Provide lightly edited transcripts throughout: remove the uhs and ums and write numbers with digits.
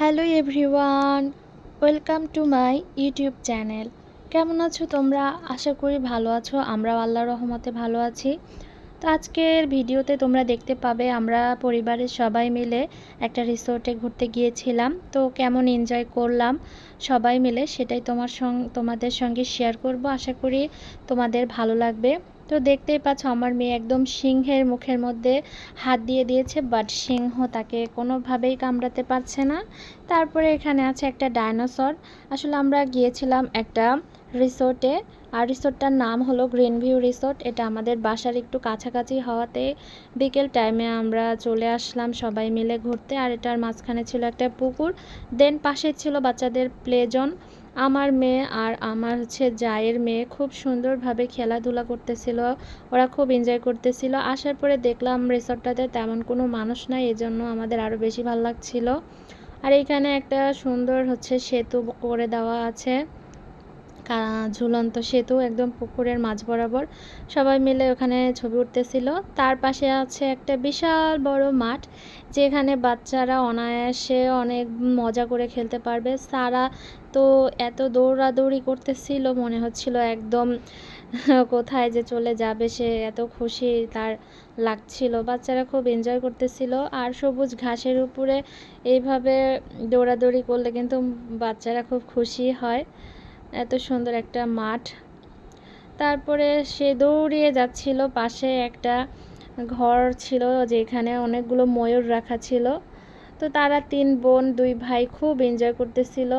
Hello everyone, welcome to my YouTube channel. কেমন আছো তোমরা? আশা করি ভালো আছো। আমরাও আল্লাহর রহমতে ভালো আছি। তো আজকের ভিডিওতে তোমরা দেখতে পাবে আমরা পরিবারের সবাই মিলে একটা রিসোর্টে ঘুরতে গিয়েছিলাম। তো কেমন এনজয় করলাম সবাই মিলে সেটাই তোমাদের সঙ্গে শেয়ার করব। আশা করি তোমাদের ভালো লাগবে। তো দেখতেই পাচ্ছ আমার মেয়ে একদম সিংহের মুখের মধ্যে হাত দিয়ে দিয়েছে, বাট সিংহ তাকে কোনোভাবেই কামড়াতে পারছে না। তারপরে এখানে আছে একটা ডাইনোসর। আসলে আমরা গিয়েছিলাম একটা রিসোর্টে, আর রিসোর্টটার নাম হলো গ্রিন ভিউ রিসোর্ট। এটা আমাদের বাসার একটু কাছাকাছি হওয়াতে বিকেল টাইমে আমরা চলে আসলাম সবাই মিলে ঘুরতে। আর এটার মাঝখানে ছিল একটা পুকুর, দেন পাশে ছিল বাচ্চাদের প্লে জোন। আমার মেয়ে আর আমার জায়ের মেয়ে খুব সুন্দরভাবে খেলাধুলা করতেছিল, ওরা খুব এনজয় করতেছিল। আসার পরে দেখলাম রিসোর্টটাতে তেমন কোনো মানুষ নাই, এজন্য আমাদের আরও বেশি ভালো লাগছিল। আর এখানে একটা সুন্দর সেতু করে দেওয়া আছে, ঝুলন্ত সেতু একদম পুকুরের মাঝ বরাবর। সবাই মিলে ওখানে ছবি উঠতেছিল। তার পাশে আছে একটা বিশাল বড় মাঠ, যেখানে বাচ্চারা অনায়াসে অনেক মজা করে খেলতে পারবে। সারা তো এত দৌড়াদৌড়ি করতেছিল, মনে হচ্ছিল একদম কোথায় যে চলে যাবে, সে এত খুশি তার লাগছিল। বাচ্চারা খুব এনজয় করতেছিল। আর সবুজ ঘাসের উপরে এইভাবে দৌড়াদৌড়ি করলে কিন্তু বাচ্চারা খুব খুশি হয়। এত সুন্দর একটা মাঠ। তারপরে সে দৌড়িয়ে যাচ্ছিল, পাশে একটা ঘর ছিল যেখানে অনেকগুলো ময়ূর রাখা ছিল। তো তারা 3 বোন 2 ভাই খুব এনজয় করতেছিল।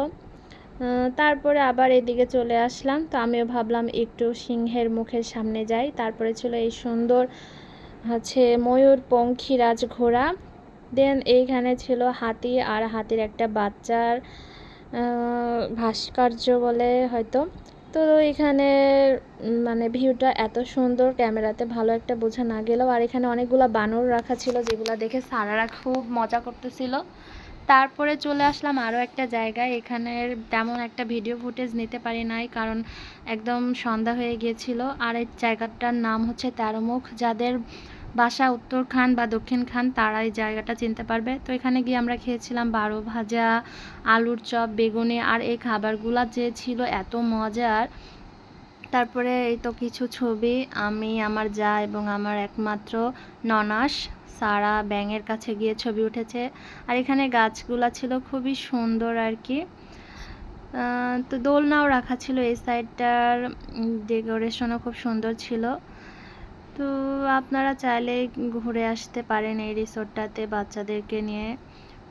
তারপরে আবার এদিকে চলে আসলাম। তো আমিও ভাবলাম একটু সিংহের মুখের সামনে যাই। তারপরে ছিল এই সুন্দর ময়ূরপঙ্খী রাজঘোড়া। দেন এইখানে ছিল হাতি, আর হাতির একটা বাচ্চার ভাস্কর্য বলে হয়তো। তো এখানে মানে ভিউটা এত সুন্দর, ক্যামেরাতে ভালো একটা বোঝা না গেলেও। আর এখানে অনেকগুলো বানর রাখা ছিল, যেগুলো দেখে সারারা খুব মজা করতেছিল। তারপরে চলে আসলাম আরও একটা জায়গায়। এখানের তেমন একটা ভিডিও ফুটেজ নিতে পারি নাই, কারণ একদম সন্ধ্যা হয়ে গিয়েছিল। আর এই জায়গাটার নাম হচ্ছে 13 মুখ। যাদের বাসা উত্তরখান বা দক্ষিণখান তারা এই জায়গাটা চিনতে পারবে। তো এখানে গিয়ে আমরা খেয়েছিলাম 12 ভাজা, আলুর চপ, বেগুনি। আর এই খাবারগুলো যে ছিল এত মজার। তারপরে এই তো কিছু ছবি, আমি, আমার যা এবং আমার একমাত্র ননাস সারা ব্যাঙের কাছে গিয়ে ছবি উঠেছে। আর এখানে গাছগুলা ছিল খুবই সুন্দর আর কি। তো দোলনাও রাখা ছিল, এই সাইডটার ডেকোরেশনও খুব সুন্দর ছিল। তো আপনারা চাইলে ঘুরে আসতে পারেন এই রিসোর্টটাতে বাচ্চাদেরকে নিয়ে।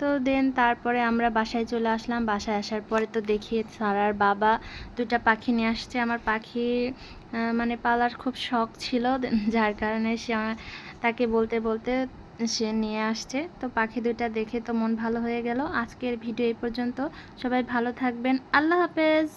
তো দেন তারপরে আমরা বাসায় চলে আসলাম। বাসায় আসার পরে তো দেখি সারার বাবা 2টা পাখি নিয়ে আসছে। আমার পাখি মানে পালার খুব শখ ছিল, যার কারণে সে তাকে বলতে বলতে সে নিয়ে আসছে। তো পাখি 2টা দেখে তো মন ভালো হয়ে গেল। আজকের ভিডিও এই পর্যন্ত। সবাই ভালো থাকবেন। আল্লাহ হাফেজ।